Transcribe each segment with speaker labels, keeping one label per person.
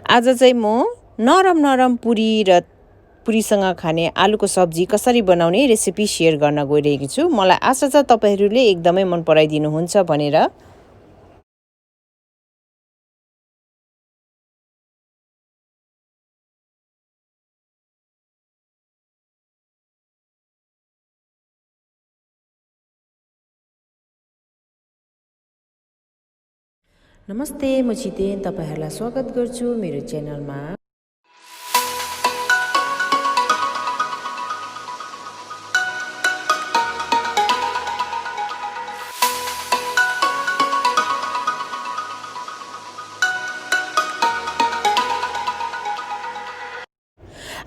Speaker 1: आज चाहिँ म नरम नरम पुरी र पुरीसँग खाने आलुको सब्जी कसरी बनाउने रेसिपी सेयर गर्न गइरहेकी छु। मलाई आशा छ तपाईहरूले एकदमै मन पराइदिनुहुन्छ भनेर। नमस्ते, म छितेन तपाईहरूलाई स्वागत गर्छु मेरो च्यानलमा।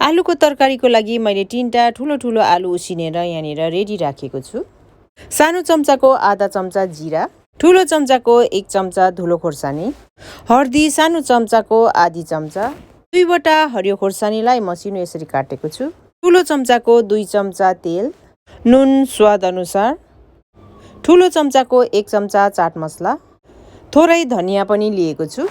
Speaker 1: आलुको तरकारीको लागि मैले 3टा ठुलो आलु उसिनेर यहाँनिर रेडी राखेको छु। सानो चम्चाको आधा चम्चा जिरा, ठुलो चम्चाको 1 चम्चा धुलो खोर्सानी, हर्दी सानो चम्चाको आधी चम्चा, 2वटा हरियो खोर्सानीलाई मसिनो यसरी काटेको छु, ठुलो चम्चाको 2 चम्चा तेल, नुन स्वाद अनुसार, ठुलो चम्चाको 1 चम्चा चाट मसला, थोरै धनिया पनि लिएको छु।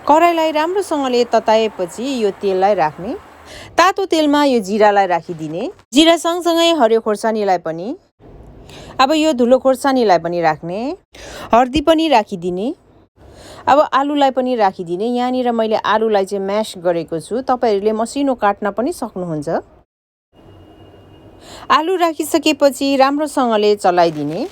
Speaker 1: कराईलाई राम्रोसँगले तताएपछि यो तेललाई राख्ने। तातो तेलमा यो जिरालाई राखिदिने। जिरा सँगसँगै हरियो खोर्सानीलाई पनि, अब यो धुलो खोर्सानीलाई पनि राख्ने, हर्दी पनि राखिदिने। अब आलुलाई पनि राखिदिने। यहाँनिर मैले आलुलाई चाहिँ म्यास गरेको छु, तपाईहरूले मसिनो काट्न पनि सक्नुहुन्छ। आलु राखिसकेपछि राम्रोसँगले चलाइदिने।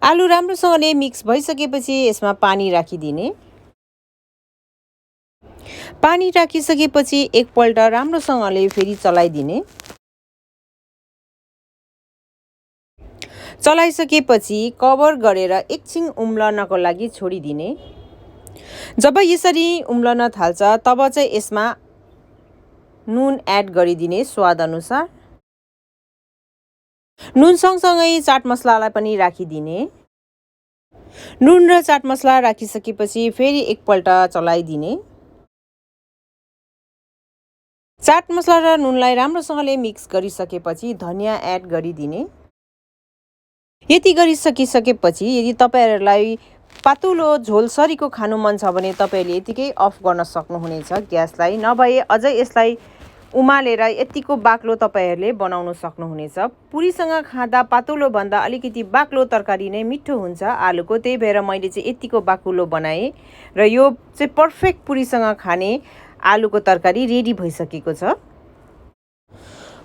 Speaker 1: आलु राम्रोसँगले मिक्स भइसकेपछि यसमा पानी राखिदिने। पानी राखिसकेपछि एकपल्ट राम्रोसँगले फेरि चलाइदिने। चलाइसकेपछि कभर गरेर एकछिन उम्लनको लागि छोडिदिने। जब यसरी उम्लन थाल्छ तब चाहिँ यसमा नुन एड गरिदिने स्वाद अनुसार। नुन सँगसँगै चाट मसलालाई पनि राखिदिने। नुन र चाट मसला राखिसकेपछि फेरि एकपल्ट चलाइदिने। चाट मसला र नुनलाई राम्रोसँगले मिक्स गरिसकेपछि धनिया एड गरिदिने। यति गरिसकिसकेपछि यदि तपाईहरूलाई पातुलो झोलसरीको खानु मन छ भने तपाईहरूले यतिकै अफ गर्न सक्नुहुनेछ ग्यासलाई। नभए अझै यसलाई उमालेर यतिको बाक्लो तपाईहरूले बनाउन सक्नुहुनेछ। पुरीसँग खाँदा पातुलो भन्दा अलिकति बाक्लो तरकारी नै मिठो हुन्छ आलुको, त्यही भएर मैले चाहिँ यतिको बाक्लो बनाएँ र यो चाहिँ पर्फेक्ट पुरीसँग खाने आलुको तरकारी रेडी भइसकेको छ।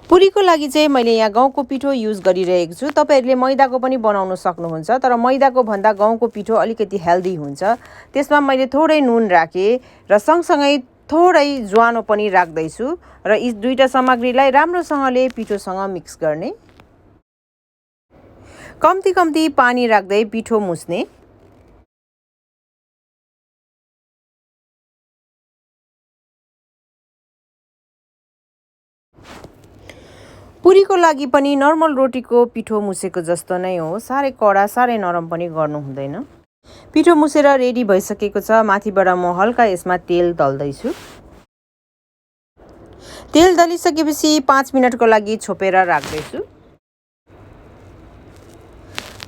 Speaker 1: पुरीको लागि चाहिँ मैले यहाँ गहुँको पिठो युज गरिरहेको छु। तपाईहरूले मैदाको पनि बनाउन सक्नुहुन्छ, तर मैदाको भन्दा गहुँको पिठो अलिकति हेल्दी हुन्छ। त्यसमा मैले थोरै नुन राखेँ र सँगसँगै थोरै ज्वानो पनि राख्दैछु र यी दुईटा सामग्रीलाई राम्रोसँगले पिठोसँग मिक्स गर्ने। कम्ती पानी राख्दै पिठो मुस्ने। पुरीको लागि पनि नर्मल रोटीको पिठो मुसेको जस्तो नै हो, साह्रै कडा साह्रै नरम पनि गर्नु हुँदैन। पिठो मुसेर रेडी भइसकेको छ। माथिबाट म हल्का यसमा तेल दल्दैछु। तेल दलिसकेपछि 5 मिनटको लागि छोपेर राख्दैछु।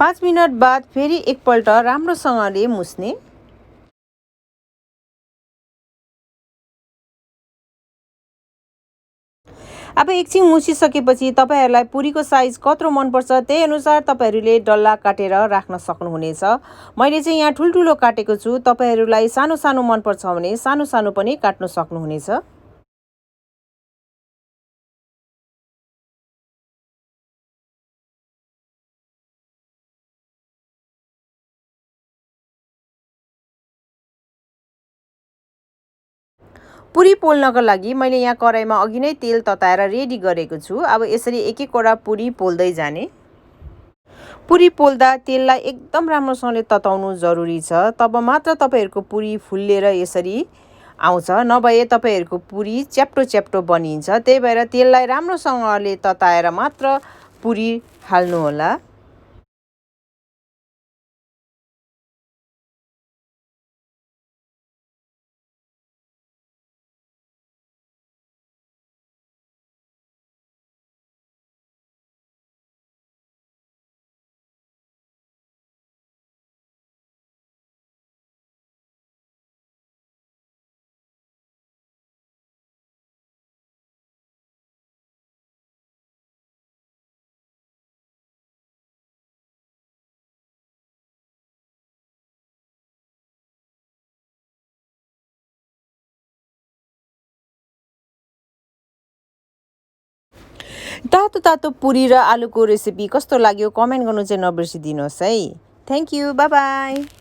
Speaker 1: 5 मिनट बाद फेरि एकपल्ट राम्रोसँगले मुस्ने। अब एकछिन मुसिसकेपछि तपाईहरूलाई पुरीको साइज कत्रो मनपर्छ त्यही अनुसार तपाईहरूले डल्ला काटेर राख्न सक्नुहुनेछ। मैले चाहिँ यहाँ ठुल्ठुलो काटेको छु। तपाईहरूलाई सानो सानो मनपर्छ भने सानो सानो पनि काट्न सक्नुहुनेछ। पुरी पोल्नको लागि मैले यहाँ कराईमा अघि नै तेल तताएर रेडी गरेको छु। अब यसरी एक एकवटा पुरी पोल्दै जाने। पुरी पोल्दा तेललाई एकदम राम्रोसँगले तताउनु जरुरी छ, तब मात्र तपाईहरूको पुरी फुल्लेर यसरी आउँछ। नभए तपाईहरूको पुरी च्याप्टो बनिन्छ। त्यही भएर तेललाई राम्रोसँगले तताएर मात्र पुरी हाल्नुहोला। तातो तातो पुरी र आलुको रेसिपी कस्तो लाग्यो कमेन्ट गर्नु चाहिँ नबिर्सिदिनुहोस् है। Thank you, by by.